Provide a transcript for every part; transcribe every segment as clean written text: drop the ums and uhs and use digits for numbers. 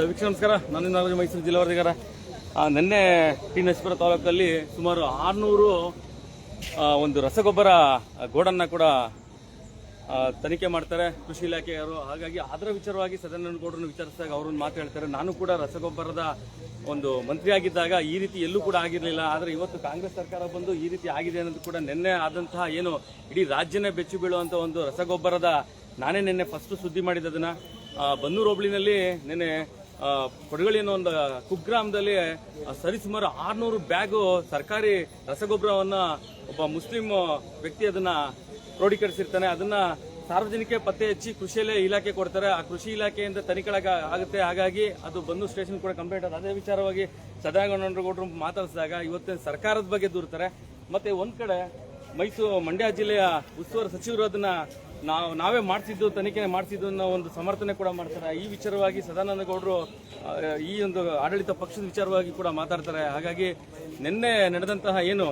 ವೀಕ್ಷಕ ನಮಸ್ಕಾರ. ನಾನು ಮೈಸೂರು ಜಿಲ್ಲಾ ವರದಿಗಾರ. ನಿನ್ನೆ ಟಿ ನರಸೀಪುರ ತಾಲೂಕಲ್ಲಿ ಸುಮಾರು 600 ಒಂದು ರಸಗೊಬ್ಬರ ಗೋಡನ್ನ ಕೂಡ ತನಿಖೆ ಮಾಡ್ತಾರೆ ಕೃಷಿ ಇಲಾಖೆಯವರು. ಹಾಗಾಗಿ ಅದರ ವಿಚಾರವಾಗಿ ಸದಾನಂದ ಗೌಡರನ್ನು ವಿಚಾರಿಸಿದಾಗ ಅವರನ್ನು ಮಾತು ಹೇಳ್ತಾರೆ. ನಾನು ಕೂಡ ರಸಗೊಬ್ಬರದ ಒಂದು ಮಂತ್ರಿ ಆಗಿದ್ದಾಗ ಈ ರೀತಿ ಎಲ್ಲೂ ಕೂಡ ಆಗಿರಲಿಲ್ಲ. ಆದರೆ ಇವತ್ತು ಕಾಂಗ್ರೆಸ್ ಸರ್ಕಾರ ಬಂದು ಈ ರೀತಿ ಆಗಿದೆ ಅನ್ನೋದು ಕೂಡ ನಿನ್ನೆ ಆದಂತಹ ಏನು ಇಡೀ ರಾಜ್ಯನೇ ಬೆಚ್ಚು ಬೀಳುವಂಥ ಒಂದು ರಸಗೊಬ್ಬರದ ನಾನೇ ನಿನ್ನೆ ಫಸ್ಟ್ ಸುದ್ದಿ ಮಾಡಿದ್ದದನ್ನ ಬನ್ನೂರು ಹೋಬಳಿನಲ್ಲಿ ನಿನ್ನೆ ಕೊಡಗಳಿ ಅನ್ನೋ ಒಂದು ಕುಗ್ರಾಮದಲ್ಲಿ ಸರಿಸುಮಾರು 600 ಬ್ಯಾಗು ಸರ್ಕಾರಿ ರಸಗೊಬ್ಬರವನ್ನ ಒಬ್ಬ ಮುಸ್ಲಿಂ ವ್ಯಕ್ತಿ ಅದನ್ನ ಕ್ರೋಢೀಕರಿಸಿರ್ತಾನೆ. ಅದನ್ನ ಸಾರ್ವಜನಿಕ ಪತ್ತೆ ಹಚ್ಚಿ ಕೃಷಿ ಇಲಾಖೆ ಕೊಡ್ತಾರೆ. ಆ ಕೃಷಿ ಇಲಾಖೆಯಿಂದ ತನಿಖೆ ಆಗುತ್ತೆ. ಹಾಗಾಗಿ ಅದು ಬಂದು ಸ್ಟೇಷನ್ ಕೂಡ ಕಂಪ್ಲೇಂಟ್ ಆದ. ಅದೇ ವಿಚಾರವಾಗಿ ಸದಾನಂದ ಗೌಡರು ಮಾತಾಡಿಸಿದಾಗ ಇವತ್ತು ಸರ್ಕಾರದ ಬಗ್ಗೆ ದೂರ್ತಾರೆ. ಮತ್ತೆ ಒಂದ್ ಕಡೆ ಮಂಡ್ಯ ಜಿಲ್ಲೆಯ ಉಸ್ತುವಾರಿ ಸಚಿವರು ಅದನ್ನ ನಾವೇ ಮಾಡಿಸಿದ್ದು, ತನಿಖೆ ಮಾಡಿಸಿದ್ದು ಅನ್ನೋ ಒಂದು ಸಮರ್ಥನೆ ಕೂಡ ಮಾಡ್ತಾರೆ. ಈ ವಿಚಾರವಾಗಿ ಸದಾನಂದ ಗೌಡರು ಈ ಒಂದು ಆಡಳಿತ ಪಕ್ಷದ ವಿಚಾರವಾಗಿ ಕೂಡ ಮಾತಾಡ್ತಾರೆ. ಹಾಗಾಗಿ ನಿನ್ನೆ ನಡೆದಂತಹ ಏನು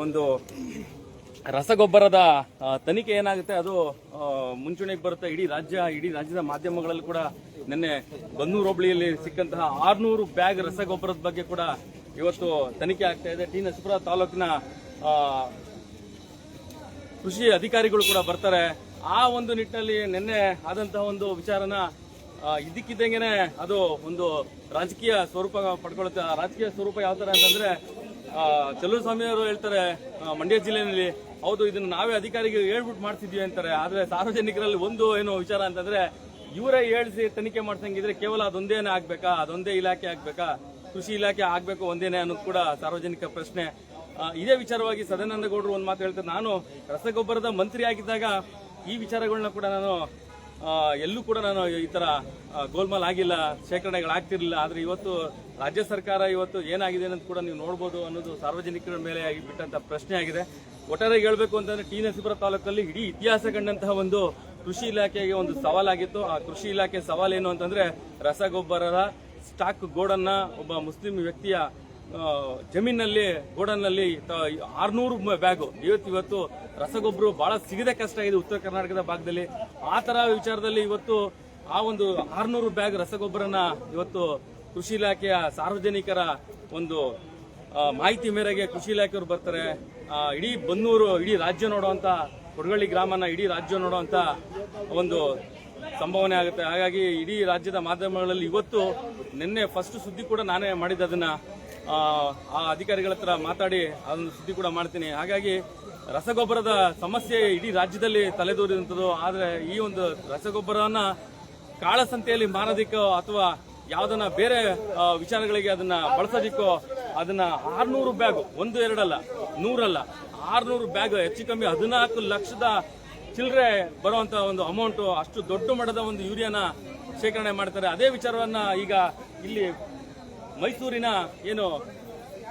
ಒಂದು ರಸಗೊಬ್ಬರದ ತನಿಖೆ ಏನಾಗುತ್ತೆ ಅದು ಮುಂಚೂಣಿಗೆ ಬರುತ್ತೆ. ಇಡೀ ರಾಜ್ಯದ ಮಾಧ್ಯಮಗಳಲ್ಲಿ ಕೂಡ ನಿನ್ನೆ ಬನ್ನೂರು ಹೋಬಳಿಯಲ್ಲಿ ಸಿಕ್ಕಂತಹ 600 ಬ್ಯಾಗ್ ರಸಗೊಬ್ಬರದ ಬಗ್ಗೆ ಕೂಡ ಇವತ್ತು ತನಿಖೆ ಆಗ್ತಾ ಇದೆ. ಟಿ ನರಸೀಪುರ ತಾಲೂಕಿನ ಕೃಷಿ ಅಧಿಕಾರಿಗಳು ಕೂಡ ಬರ್ತಾರೆ. ಆ ಒಂದು ನಿಟ್ಟಿನಲ್ಲಿ ನಿನ್ನೆ ಆದಂತಹ ಒಂದು ವಿಚಾರನ ಇದಕ್ಕಿದ್ದಂಗೆನೆ ಅದು ಒಂದು ರಾಜಕೀಯ ಸ್ವರೂಪ ಪಡ್ಕೊಳ್ಳುತ್ತೆ. ಆ ರಾಜಕೀಯ ಸ್ವರೂಪ ಯಾವ ತರ ಅಂತಂದ್ರೆ ಚಲುಸ್ವಾಮಿ ಅವರು ಹೇಳ್ತಾರೆ ಮಂಡ್ಯ ಜಿಲ್ಲೆಯಲ್ಲಿ ಹೌದು ಇದನ್ನ ನಾವೇ ಅಧಿಕಾರಿಗೆ ಹೇಳ್ಬಿಟ್ಟು ಮಾಡ್ತಿದ್ವಿ ಅಂತಾರೆ. ಆದ್ರೆ ಸಾರ್ವಜನಿಕರಲ್ಲಿ ಒಂದು ಏನೋ ವಿಚಾರ ಅಂತಂದ್ರೆ ಇವರೇ ಹೇಳಿಸಿ ತನಿಖೆ ಮಾಡ್ಸಂಗಿದ್ರೆ ಕೇವಲ ಅದೊಂದೇನೆ ಆಗ್ಬೇಕಾ, ಅದೊಂದೇ ಇಲಾಖೆ ಆಗ್ಬೇಕಾ, ಕೃಷಿ ಇಲಾಖೆ ಆಗ್ಬೇಕು ಒಂದೇನೆ ಅನ್ನೋದು ಕೂಡ ಸಾರ್ವಜನಿಕ ಪ್ರಶ್ನೆ. ಇದೇ ವಿಚಾರವಾಗಿ ಸದಾನಂದ ಗೌಡರು ಒಂದು ಮಾತು ಹೇಳ್ತಾರೆ. ನಾನು ರಸಗೊಬ್ಬರದ ಮಂತ್ರಿ ಆಗಿದ್ದಾಗ ಈ ವಿಚಾರಗಳನ್ನ ಕೂಡ ನಾನು ಎಲ್ಲೂ ಕೂಡ ನಾನು ಈ ತರ ಗೋಲ್ಮಾಲ್ ಆಗಿಲ್ಲ, ಶೇಖರಣೆಗಳಾಗ್ತಿರ್ಲಿಲ್ಲ. ಆದ್ರೆ ಇವತ್ತು ರಾಜ್ಯ ಸರ್ಕಾರ ಇವತ್ತು ಏನಾಗಿದೆ ಅನ್ನೋದು ಕೂಡ ನೀವು ನೋಡಬಹುದು ಅನ್ನೋದು ಸಾರ್ವಜನಿಕರ ಮೇಲೆ ಬಿಟ್ಟಂತ ಪ್ರಶ್ನೆ ಆಗಿದೆ. ಒಟ್ಟಾರೆ ಹೇಳಬೇಕು ಅಂತಂದ್ರೆ ಟಿ ನರಸೀಪುರ ತಾಲೂಕಲ್ಲಿ ಇಡೀ ಇತಿಹಾಸ ಕಂಡಂತಹ ಒಂದು ಕೃಷಿ ಇಲಾಖೆಗೆ ಒಂದು ಸವಾಲಾಗಿತ್ತು. ಆ ಕೃಷಿ ಇಲಾಖೆ ಸವಾಲೇನು ಅಂತಂದ್ರೆ ರಸಗೊಬ್ಬರದ ಸ್ಟಾಕ್ ಗೋಡನ್ನ ಒಬ್ಬ ಮುಸ್ಲಿಂ ವ್ಯಕ್ತಿಯ ಜಮೀನಲ್ಲಿ ಗೋಡನ್ನಲ್ಲಿ 600 ಬ್ಯಾಗು ಇವತ್ತು ರಸಗೊಬ್ಬರ ಬಹಳ ಸಿಗದೆ ಕಷ್ಟ ಇದೆ ಉತ್ತರ ಕರ್ನಾಟಕದ ಭಾಗದಲ್ಲಿ. ಆ ತರ ವಿಚಾರದಲ್ಲಿ ಇವತ್ತು ಆ ಒಂದು 600 ಬ್ಯಾಗ್ ರಸಗೊಬ್ಬರನ ಇವತ್ತು ಕೃಷಿ ಇಲಾಖೆಯ ಸಾರ್ವಜನಿಕರ ಒಂದು ಮಾಹಿತಿ ಮೇರೆಗೆ ಕೃಷಿ ಇಲಾಖೆಯವರು ಬರ್ತಾರೆ. ಇಡೀ ಬನ್ನೂರು, ಇಡೀ ರಾಜ್ಯ ನೋಡುವಂತ ಕೊಡಗಳಿ ಗ್ರಾಮನ ಇಡೀ ರಾಜ್ಯ ನೋಡುವಂತ ಒಂದು ಸಂಭಾವನೆ ಆಗುತ್ತೆ. ಹಾಗಾಗಿ ಇಡೀ ರಾಜ್ಯದ ಮಾಧ್ಯಮಗಳಲ್ಲಿ ಇವತ್ತು ನಿನ್ನೆ ಫಸ್ಟ್ ಸುದ್ದಿ ಕೂಡ ನಾನೇ ಮಾಡಿದ್ದದನ್ನ ಆ ಅಧಿಕಾರಿಗಳ ಹತ್ರ ಮಾತಾಡಿ ಅದನ್ನು ಸುದ್ದಿ ಕೂಡ ಮಾಡ್ತೀನಿ. ಹಾಗಾಗಿ ರಸಗೊಬ್ಬರದ ಸಮಸ್ಯೆ ಇಡೀ ರಾಜ್ಯದಲ್ಲಿ ತಲೆದೂರಿದಂಥದ್ದು. ಆದರೆ ಈ ಒಂದು ರಸಗೊಬ್ಬರವನ್ನ ಕಾಳಸಂತೆಯಲ್ಲಿ ಮಾರೋದಿಕ್ಕೋ ಅಥವಾ ಯಾವ್ದನ್ನ ಬೇರೆ ವಿಚಾರಗಳಿಗೆ ಅದನ್ನ ಬಳಸೋದಿಕ್ಕೋ ಅದನ್ನ 600 ಬ್ಯಾಗ್, 1-2 ಅಲ್ಲ, 100 ಅಲ್ಲ, 600 ಬ್ಯಾಗ್ ಹೆಚ್ಚು ಕಮ್ಮಿ 14 ಲಕ್ಷದ ಚಿಲ್ಲರೆ ಬರುವಂತ ಒಂದು ಅಮೌಂಟ್, ಅಷ್ಟು ದೊಡ್ಡ ಮಟ್ಟದ ಒಂದು ಯೂರಿಯಾನ ಶೇಖರಣೆ ಮಾಡ್ತಾರೆ. ಅದೇ ವಿಚಾರವನ್ನ ಈಗ ಇಲ್ಲಿ ಮೈಸೂರಿನ ಏನು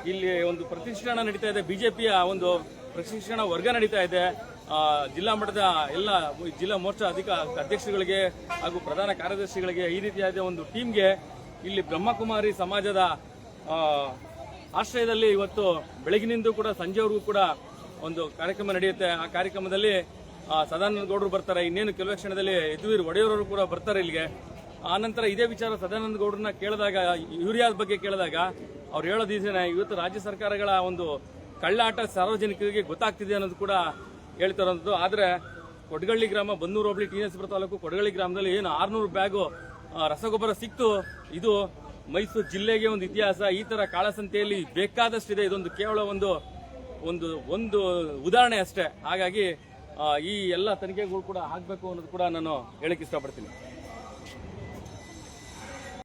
ಇಲ್ಲಿ ಒಂದು ಪ್ರತಿಷ್ಠಾನ ನಡೀತಾ ಇದೆ, ಬಿಜೆಪಿಯ ಒಂದು ಪ್ರತಿಷ್ಠಾನ ವರ್ಗ ನಡೀತಾ ಇದೆ. ಜಿಲ್ಲಾ ಮಟ್ಟದ ಎಲ್ಲ ಜಿಲ್ಲಾ ಮೋರ್ಚಾ ಅಧ್ಯಕ್ಷರುಗಳಿಗೆ ಹಾಗೂ ಪ್ರಧಾನ ಕಾರ್ಯದರ್ಶಿಗಳಿಗೆ ಈ ರೀತಿಯಾದ ಒಂದು ಟೀಮ್ಗೆ ಇಲ್ಲಿ ಬ್ರಹ್ಮಕುಮಾರಿ ಸಮಾಜದ ಆಶ್ರಯದಲ್ಲಿ ಇವತ್ತು ಬೆಳಗಿನಿಂದ ಕೂಡ ಸಂಜೆವರೆಗೂ ಕೂಡ ಒಂದು ಕಾರ್ಯಕ್ರಮ ನಡೆಯುತ್ತೆ. ಆ ಕಾರ್ಯಕ್ರಮದಲ್ಲಿ ಸದಾನಂದ ಗೌಡರು ಬರ್ತಾರೆ. ಇನ್ನೇನು ಕೆಲವೇ ಕ್ಷಣದಲ್ಲಿ ಯದುವೀರ್ ಒಡೆಯವರು ಕೂಡ ಬರ್ತಾರೆ ಇಲ್ಲಿಗೆ. ಆನಂತರ ಇದೇ ವಿಚಾರ ಸದಾನಂದ ಗೌಡರನ್ನ ಕೇಳಿದಾಗ, ಯೂರಿಯಾದ ಬಗ್ಗೆ ಕೇಳಿದಾಗ ಅವ್ರು ಹೇಳೋದಿದ್ದೇನೆ, ಇವತ್ತು ರಾಜ್ಯ ಸರ್ಕಾರಗಳ ಒಂದು ಕಳ್ಳಾಟ ಸಾರ್ವಜನಿಕರಿಗೆ ಗೊತ್ತಾಗ್ತಿದೆ ಅನ್ನೋದು ಕೂಡ ಹೇಳ್ತಾರಂಥದ್ದು. ಆದ್ರೆ ಕೊಡಗಳ್ಳಿ ಗ್ರಾಮ, ಬನ್ನೂರು ಹೋಬಳಿ, ಟಿ ನರಸೀಪುರ ತಾಲೂಕು ಕೊಡಗಳ್ಳಿ ಗ್ರಾಮದಲ್ಲಿ ಏನು 600 ಬ್ಯಾಗು ರಸಗೊಬ್ಬರ ಸಿಕ್ತು, ಇದು ಮೈಸೂರು ಜಿಲ್ಲೆಗೆ ಒಂದು ಇತಿಹಾಸ. ಈ ತರ ಕಾಳಸಂತೆಯಲ್ಲಿ ಬೇಕಾದಷ್ಟಿದೆ. ಇದೊಂದು ಕೇವಲ ಒಂದು ಉದಾಹರಣೆ ಅಷ್ಟೇ. ಹಾಗಾಗಿ ಈ ಎಲ್ಲ ತನಿಖೆಗಳು ಕೂಡ ಆಗ್ಬೇಕು ಅನ್ನೋದು ಕೂಡ ನಾನು ಹೇಳಕ್ ಇಷ್ಟಪಡ್ತೀನಿ.